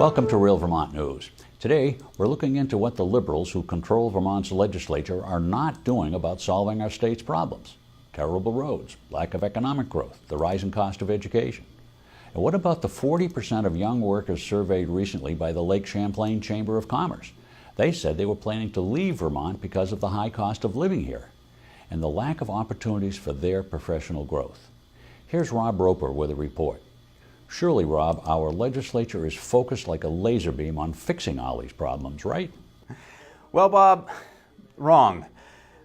Welcome to Real Vermont News. Today, we're looking into what the Liberals who control Vermont's legislature are not doing about solving our state's problems. Terrible roads, lack of economic growth, the rising cost of education. And what about the 40% of young workers surveyed recently by the Lake Champlain Chamber of Commerce? They said they were planning to leave Vermont because of the high cost of living here and the lack of opportunities for their professional growth. Here's Rob Roper with a report. Surely, Rob, our legislature is focused like a laser beam on fixing all these problems, right? Well, Bob, wrong.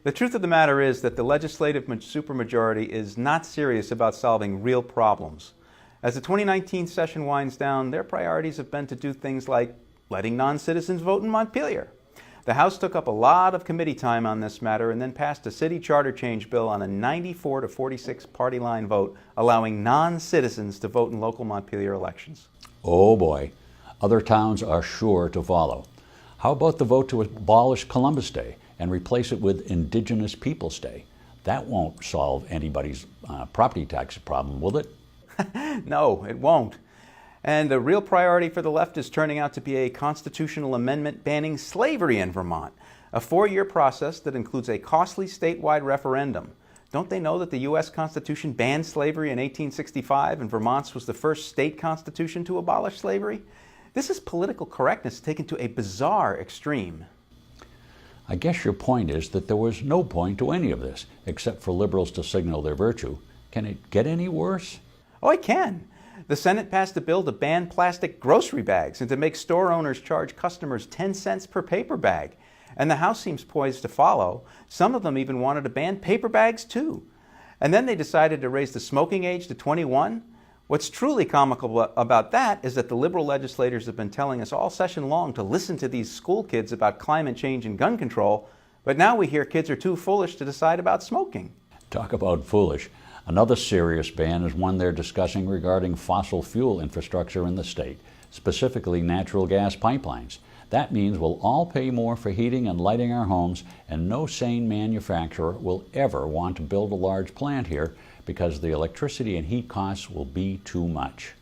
The truth of the matter is that the legislative supermajority is not serious about solving real problems. As the 2019 session winds down, their priorities have been to do things like letting non-citizens vote in Montpelier. The House took up a lot of committee time on this matter and then passed a city charter change bill on a 94-46 party line vote, allowing non-citizens to vote in local Montpelier elections. Oh boy, other towns are sure to follow. How about the vote to abolish Columbus Day and replace it with Indigenous Peoples Day? That won't solve anybody's property tax problem, will it? No, it won't. And the real priority for the left is turning out to be a constitutional amendment banning slavery in Vermont, a 4-year process that includes a costly statewide referendum. Don't they know that the U.S. Constitution banned slavery in 1865 and Vermont's was the first state constitution to abolish slavery? This is political correctness taken to a bizarre extreme. I guess your point is that there was no point to any of this, except for liberals to signal their virtue. Can it get any worse? Oh, it can. The Senate passed a bill to ban plastic grocery bags and to make store owners charge customers 10 cents per paper bag. And the House seems poised to follow. Some of them even wanted to ban paper bags too. And then they decided to raise the smoking age to 21. What's truly comical about that is that the liberal legislators have been telling us all session long to listen to these school kids about climate change and gun control, but now we hear kids are too foolish to decide about smoking. Talk about foolish. Another serious ban is one they're discussing regarding fossil fuel infrastructure in the state, specifically natural gas pipelines. That means we'll all pay more for heating and lighting our homes, and no sane manufacturer will ever want to build a large plant here because the electricity and heat costs will be too much.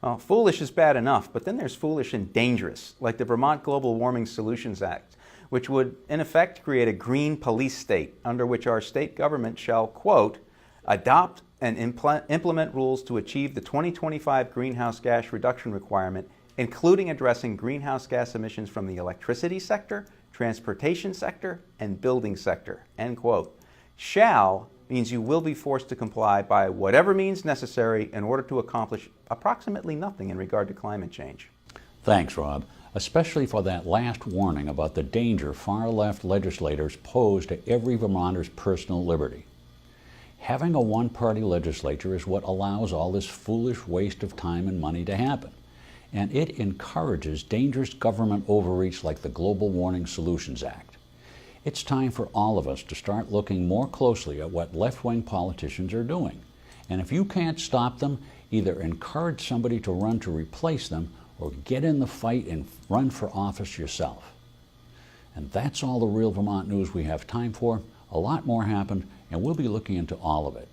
Well, foolish is bad enough, but then there's foolish and dangerous, like the Vermont Global Warming Solutions Act, which would, in effect, create a green police state under which our state government shall, quote, adopt and implement rules to achieve the 2025 greenhouse gas reduction requirement, including addressing greenhouse gas emissions from the electricity sector, transportation sector, and building sector, end quote. Shall means you will be forced to comply by whatever means necessary in order to accomplish approximately nothing in regard to climate change. Thanks, Rob, especially for that last warning about the danger far-left legislators pose to every Vermonter's personal liberty. Having a one-party legislature is what allows all this foolish waste of time and money to happen. And it encourages dangerous government overreach like the Global Warming Solutions Act. It's time for all of us to start looking more closely at what left-wing politicians are doing. And if you can't stop them, either encourage somebody to run to replace them or get in the fight and run for office yourself. And that's all the Real Vermont News we have time for. A lot more happened, and we'll be looking into all of it.